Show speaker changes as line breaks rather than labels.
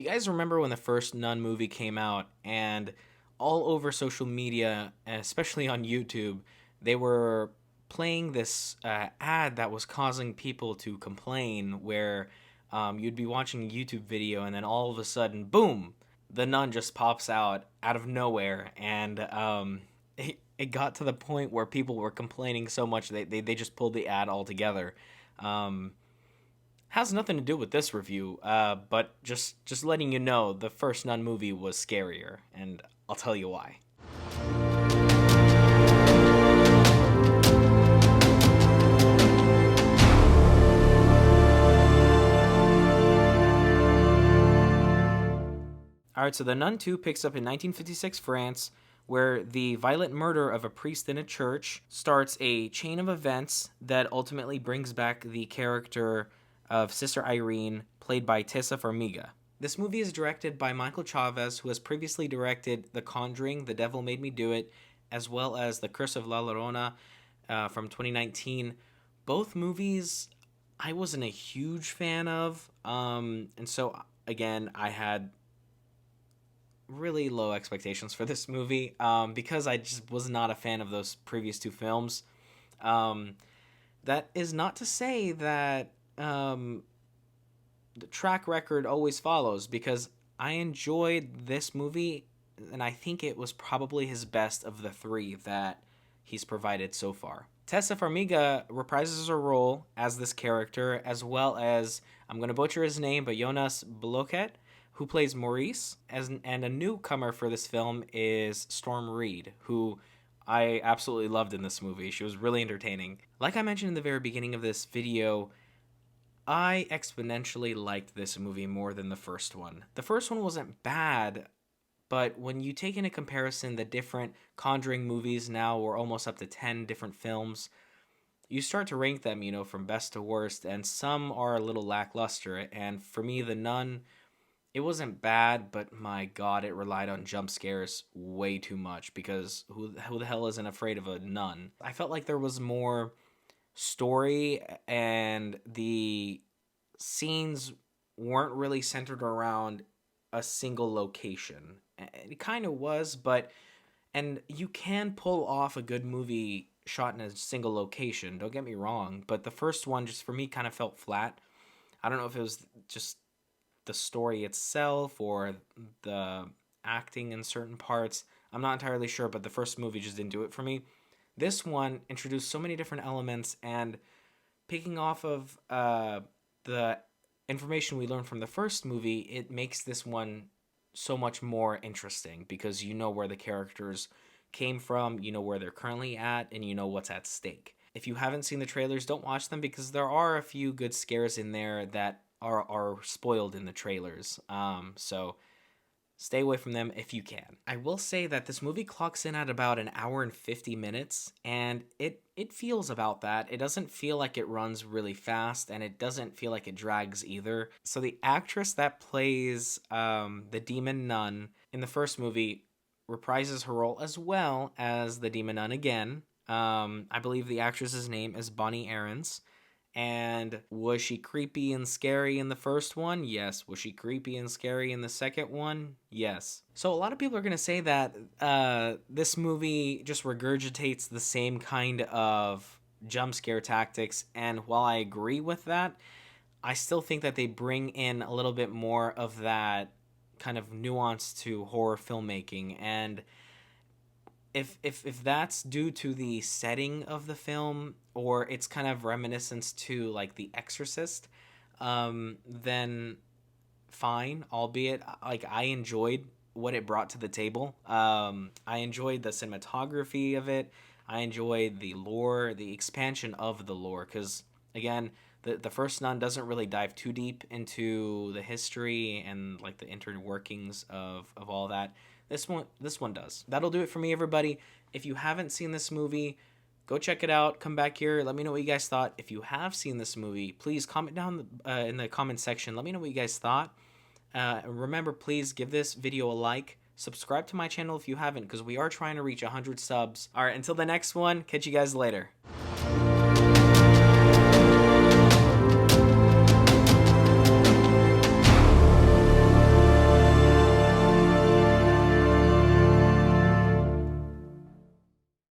You guys remember when the first Nun movie came out and all over social media, especially on YouTube, they were playing this ad that was causing people to complain where you'd be watching a YouTube video and then all of a sudden, boom, the nun just pops out of nowhere. And it got to the point where people were complaining so much they just pulled the ad altogether. Um, has nothing to do with this review, but just letting you know, the first Nun movie was scarier, and I'll tell you why. All right, so The Nun 2 picks up in 1956 France, where the violent murder of a priest in a church starts a chain of events that ultimately brings back the character of Sister Irene, played by Tessa Farmiga. This movie is directed by Michael Chavez, who has previously directed The Conjuring, The Devil Made Me Do It, as well as The Curse of La Llorona from 2019. Both movies I wasn't a huge fan of, and so again, I had really low expectations for this movie because I just was not a fan of those previous two films. Um, that is not to say that the track record always follows, because I enjoyed this movie and I think it was probably his best of the three that he's provided so far. Tessa Farmiga reprises her role as this character, as well as, I'm going to butcher his name, but Jonas Bloket, who plays Maurice, and a newcomer for this film is Storm Reed, who I absolutely loved in this movie. She was really entertaining. Like I mentioned in the very beginning of this video, I exponentially liked this movie more than the first one. The first one wasn't bad, but when you take into comparison the different Conjuring movies, now we're almost up to 10 different films, you start to rank them, from best to worst, and some are a little lackluster. And for me, The Nun, it wasn't bad, but my god, it relied on jump scares way too much, because who the hell isn't afraid of a nun? I felt like there was more story, and the scenes weren't really centered around a single location. It kind of was, and you can pull off a good movie shot in a single location, don't get me wrong, but the first one just for me kind of felt flat. I don't know if it was just the story itself or the acting in certain parts. I'm not entirely sure, but the first movie just didn't do it for me. This one introduced so many different elements, and picking off of the information we learned from the first movie, it makes this one so much more interesting, because you know where the characters came from, you know where they're currently at, and you know what's at stake. If you haven't seen the trailers, don't watch them, because there are a few good scares in there that are spoiled in the trailers. So stay away from them if you can. I will say that this movie clocks in at about an hour and 50 minutes, and it feels about that. It doesn't feel like it runs really fast, and it doesn't feel like it drags either. So the actress that plays the demon nun in the first movie reprises her role as well as the demon nun again. I believe the actress's name is Bonnie Aarons. And was she creepy and scary in the first one? Yes. Was she creepy and scary in the second one? Yes. So a lot of people are going to say that this movie just regurgitates the same kind of jump scare tactics. And while I agree with that, I still think that they bring in a little bit more of that kind of nuance to horror filmmaking. And if that's due to the setting of the film, or it's kind of reminiscence to like The Exorcist, then fine. Albeit, like, I enjoyed what it brought to the table. I enjoyed the cinematography of it. I enjoyed the lore, the expansion of the lore, because again, the first Nun doesn't really dive too deep into the history and like the inner workings of all that. This one does. That'll do it for me, everybody. If you haven't seen this movie, go check it out. Come back here. Let me know what you guys thought. If you have seen this movie, please comment down in the comment section. Let me know what you guys thought. Remember, please give this video a like. Subscribe to my channel if you haven't, because we are trying to reach 100 subs. All right, until the next one, catch you guys later.